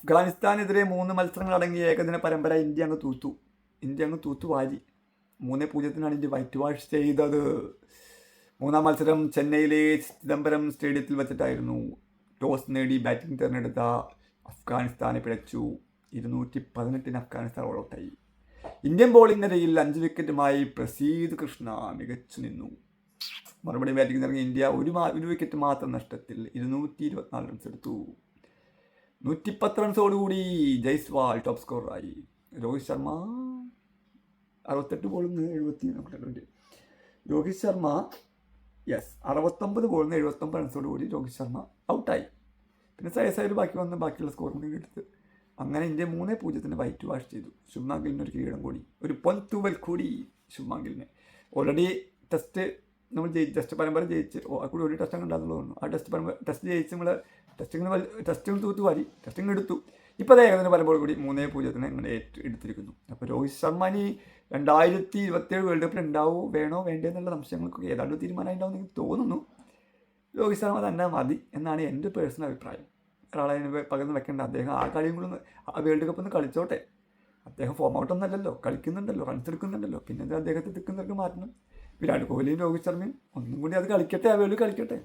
അഫ്ഗാനിസ്ഥാനെതിരെ 3 മത്സരങ്ങളടങ്ങിയ ഏകദിന പരമ്പര ഇന്ത്യ അങ്ങ് തൂത്തു വാരി. 3-0 ഇന്ത്യ വൈറ്റ് വാഷ് ചെയ്തത്. മൂന്നാം മത്സരം ചെന്നൈയിലെ ചിദംബരം സ്റ്റേഡിയത്തിൽ വെച്ചിട്ടായിരുന്നു. ടോസ് നേടി ബാറ്റിംഗ് തിരഞ്ഞെടുത്ത അഫ്ഗാനിസ്ഥാനെ പിഴച്ചു. 218 അഫ്ഗാനിസ്ഥാൻ ഓൾ ഔട്ടായി. ഇന്ത്യൻ ബോളിംഗ് നിരയിൽ 5 വിക്കറ്റുമായി പ്രസീദ് കൃഷ്ണ മികച്ചു നിന്നു. മറുപടി ബാറ്റിംഗ് ഇറങ്ങിയ ഇന്ത്യ ഒരു വിക്കറ്റ് മാത്രം നഷ്ടത്തിൽ 224 റൺസ് എടുത്തു. 110 റൺസോടുകൂടി ജയ്സ്വാൾ ടോപ്പ് സ്കോററായി. രോഹിത് ശർമ്മ 68 ബോളിൽ നിന്ന് 70 രോഹിത് ശർമ്മ 69 ബോളിൽ നിന്ന് 79 റൺസോടുകൂടി രോഹിത് ശർമ്മ ഔട്ടായി. പിന്നെ സൈഡ് ബാക്കിയുള്ള സ്കോർ കൂടി എടുത്ത് അങ്ങനെ ഇന്ത്യ 3-0 വൈറ്റ് വാഷ് ചെയ്തു. ശുഭ്മാൻ ഗില്ലിന് ഒരു കിരീടം കൂടി, ഒരു പൊൻതൂവൽ കൂടി ശുഭ്മാൻ ഗില്ലിന്. ഓൾറെഡി നമ്മൾ ടെസ്റ്റ് പരമ്പര ജയിച്ച് കൂടി ഒരു ടെസ്റ്റ് ഉണ്ടാകുന്നുള്ളൂ. ആ ടെസ്റ്റ് ജയിച്ച് നമ്മൾ ടെസ്റ്റിങ് തൂത്തുവാരി ടെസ്റ്റിങ് എടുത്തു. ഇപ്പോൾ ഏകദിന പരമ്പര കൂടി 3-0 ഇങ്ങനെ എടുത്തിരിക്കുന്നു. അപ്പോൾ രോഹിത് ശർമ്മ ഇനി 2027 വേൾഡ് കപ്പിൽ ഉണ്ടാവുമോ വേണോ വേണ്ടേ എന്നുള്ള സംശയങ്ങൾക്കൊക്കെ ഏതാണ്ട് തീരുമാനമായി ഉണ്ടാവും എനിക്ക് തോന്നുന്നു. രോഹിത് ശർമ്മ തന്നെ മതി എന്നാണ് എൻ്റെ പേഴ്സണൽ അഭിപ്രായം. ഒരാളെ പകർന്ന് വെക്കേണ്ട. അദ്ദേഹം ആ കളിയും കൂടെ ആ വേൾഡ് കപ്പ് ഒന്ന് കളിച്ചോട്ടെ. അദ്ദേഹം ഫോം ഔട്ടൊന്നല്ലല്ലോ, കളിക്കുന്നുണ്ടല്ലോ, റൺസ് എടുക്കുന്നുണ്ടല്ലോ. പിന്നെ അദ്ദേഹത്തെ തിക്കുന്നവർക്ക് മാറ്റണം. വിരാട് കോഹ്ലിയും രോഹിത് ശർമ്മയും ഒന്നും കൂടി അത് കളിക്കട്ടെ, ആ വേൾഡ് കളിക്കട്ടെ.